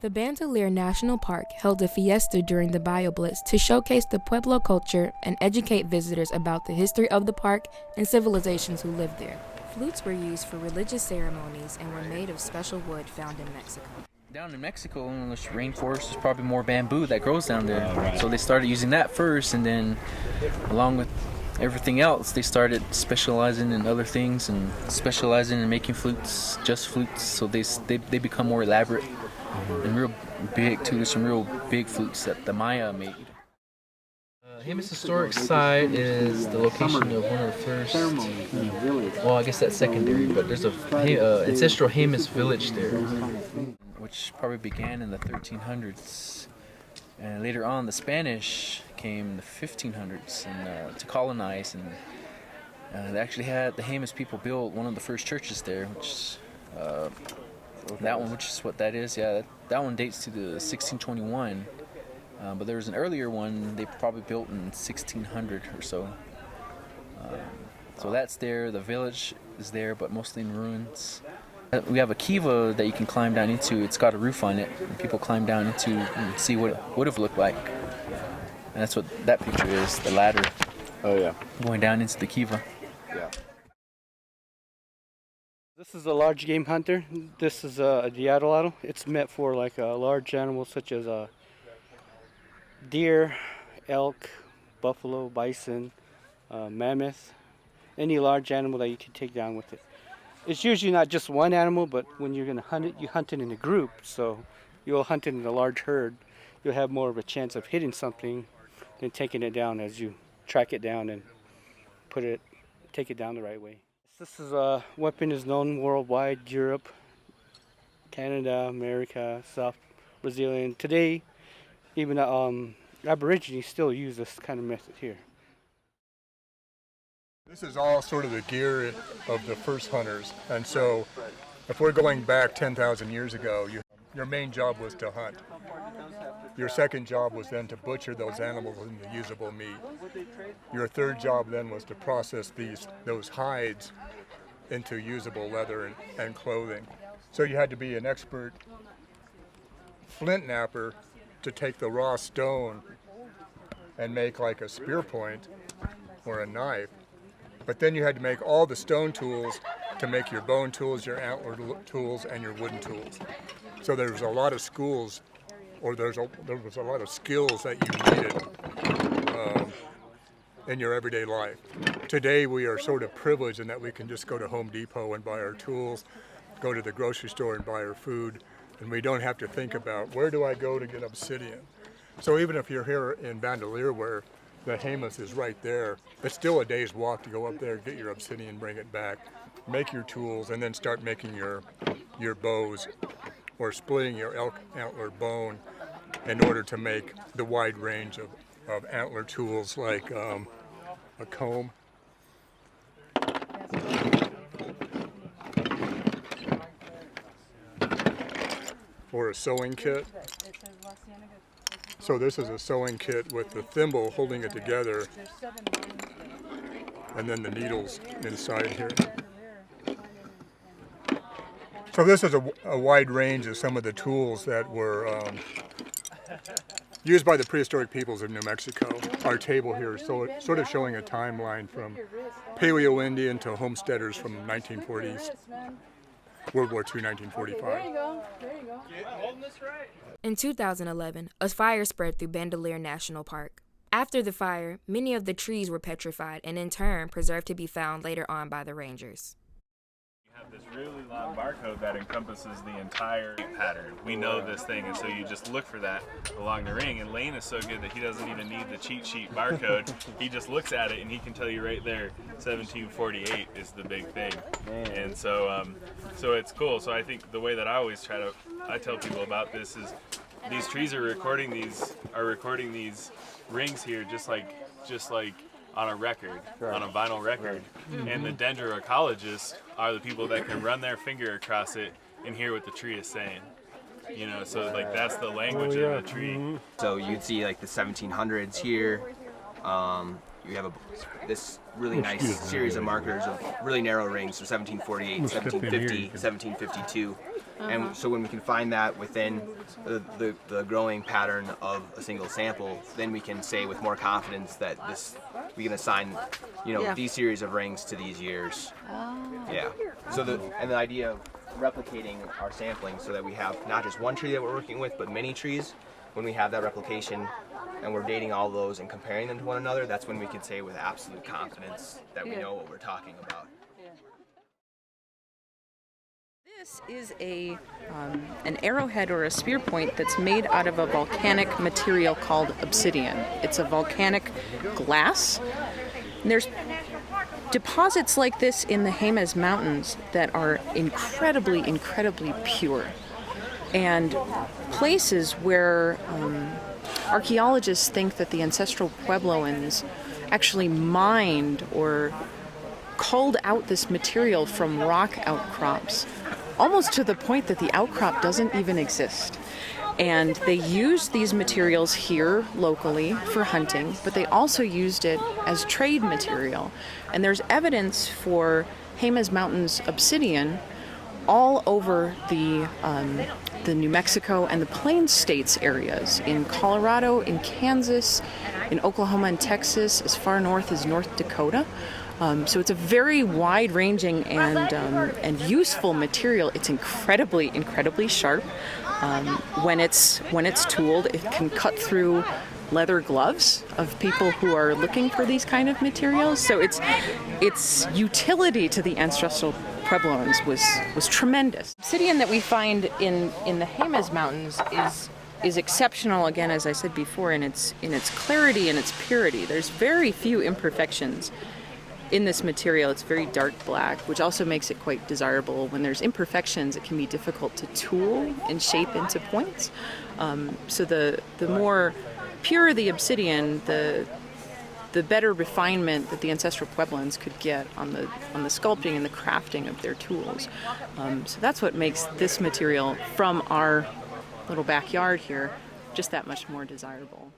The Bandelier National Park held a fiesta during the BioBlitz to showcase the Pueblo culture and educate visitors about the history of the park and civilizations who lived there. Flutes were used for religious ceremonies and were made of special wood found in Mexico. Down in Mexico, in the rainforest, there's probably more bamboo that grows down there. So they started using that first, and then along with everything else, they started specializing in other things and specializing in making flutes, just flutes. So they become more elaborate and real big too. There's some real big flutes that the Maya made. Jemez Historic Site is the location of one of the first, well, I guess that's secondary, but there's a ancestral Jemez village there, which probably began in the 1300s. And later on, the Spanish came in the 1500s and to colonize, and they actually had the Jemez people build one of the first churches there, which that one, which is what that is. Yeah, that one dates to the 1621. But there was an earlier one they probably built in 1600 or so. So that's there. The village is there, but mostly in ruins. We have a kiva that you can climb down into. It's got a roof on it, and people climb down into and see what it would have looked like. And that's what that picture is, the ladder. Oh yeah. Going down into the kiva. Yeah. This is a large game hunter. This is a diatlado. It's meant for like large animals such as deer, elk, buffalo, bison, mammoth, any large animal that you can take down with it. It's usually not just one animal, but when you're going to hunt it, you hunt it in a group. So you'll hunt it in a large herd. You'll have more of a chance of hitting something than taking it down as you track it down and take it down the right way. This is a weapon is known worldwide, Europe, Canada, America, South Brazilian. Today, even Aborigines still use this kind of method here. This is all sort of the gear of the first hunters, and so if we're going back 10,000 years ago, your main job was to hunt. Your second job was then to butcher those animals into usable meat. Your third job then was to process those hides into usable leather and clothing. So you had to be an expert flint knapper to take the raw stone and make like a spear point or a knife. But then you had to make all the stone tools to make your bone tools, your antler tools, and your wooden tools. So there was a lot of schools, or there was a lot of skills that you needed in your everyday life. Today we are sort of privileged in that we can just go to Home Depot and buy our tools, go to the grocery store and buy our food, and we don't have to think about where do I go to get obsidian. So even if you're here in Bandelier where the Jemez is right there, it's still a day's walk to go up there, get your obsidian, bring it back, make your tools, and then start making your bows or splitting your elk antler bone in order to make the wide range of antler tools like a comb, or a sewing kit. So this is a sewing kit with the thimble holding it together, and then the needles inside here. So this is a wide range of some of the tools that were used by the prehistoric peoples of New Mexico. Our table here is sort of showing a timeline from Paleo-Indian to homesteaders from 1940s, World War II, 1945. There you go. In 2011, a fire spread through Bandelier National Park. After the fire, many of the trees were petrified and in turn preserved to be found later on by the rangers. Have this really long barcode that encompasses the entire pattern. We know this thing, and so you just look for that along the ring. And Lane is so good that he doesn't even need the cheat sheet barcode. He just looks at it and he can tell you right there 1748 is the big thing. And so so it's cool. So I think the way that I tell people about this is these trees are recording these rings here just like on a record, on a vinyl record. And the dendroecologists are the people that can run their finger across it and hear what the tree is saying. You know, so like that's the language of the tree. So you'd see like the 1700s here. you have this really nice series of markers of really narrow rings, so 1748, 1750, 1752. And so when we can find that within the growing pattern of a single sample, then we can say with more confidence that we can assign, these series of rings to these years. Yeah. So the idea of replicating our sampling so that we have not just one tree that we're working with, but many trees. When we have that replication and we're dating all those and comparing them to one another, that's when we can say with absolute confidence that we know what we're talking about. This is an arrowhead or a spear point that's made out of a volcanic material called obsidian. It's a volcanic glass. And there's deposits like this in the Jemez Mountains that are incredibly, incredibly pure. And places where archaeologists think that the ancestral Puebloans actually mined or culled out this material from rock outcrops, almost to the point that the outcrop doesn't even exist. And they used these materials here locally for hunting, but they also used it as trade material. And there's evidence for Jemez Mountains obsidian all over the New Mexico and the Plains States areas, in Colorado, in Kansas, in Oklahoma and Texas, as far north as North Dakota. So it's a very wide-ranging and useful material. It's incredibly, incredibly sharp. When it's tooled, it can cut through leather gloves of people who are looking for these kind of materials. So its utility to the ancestral Puebloans was tremendous. Obsidian that we find in the Jemez Mountains is exceptional, again, as I said before, in its clarity and its purity. There's very few imperfections in this material. It's very dark black, which also makes it quite desirable. When there's imperfections, it can be difficult to tool and shape into points. So the more pure the obsidian, the better refinement that the ancestral Puebloans could get on the sculpting and the crafting of their tools. So that's what makes this material from our little backyard here just that much more desirable.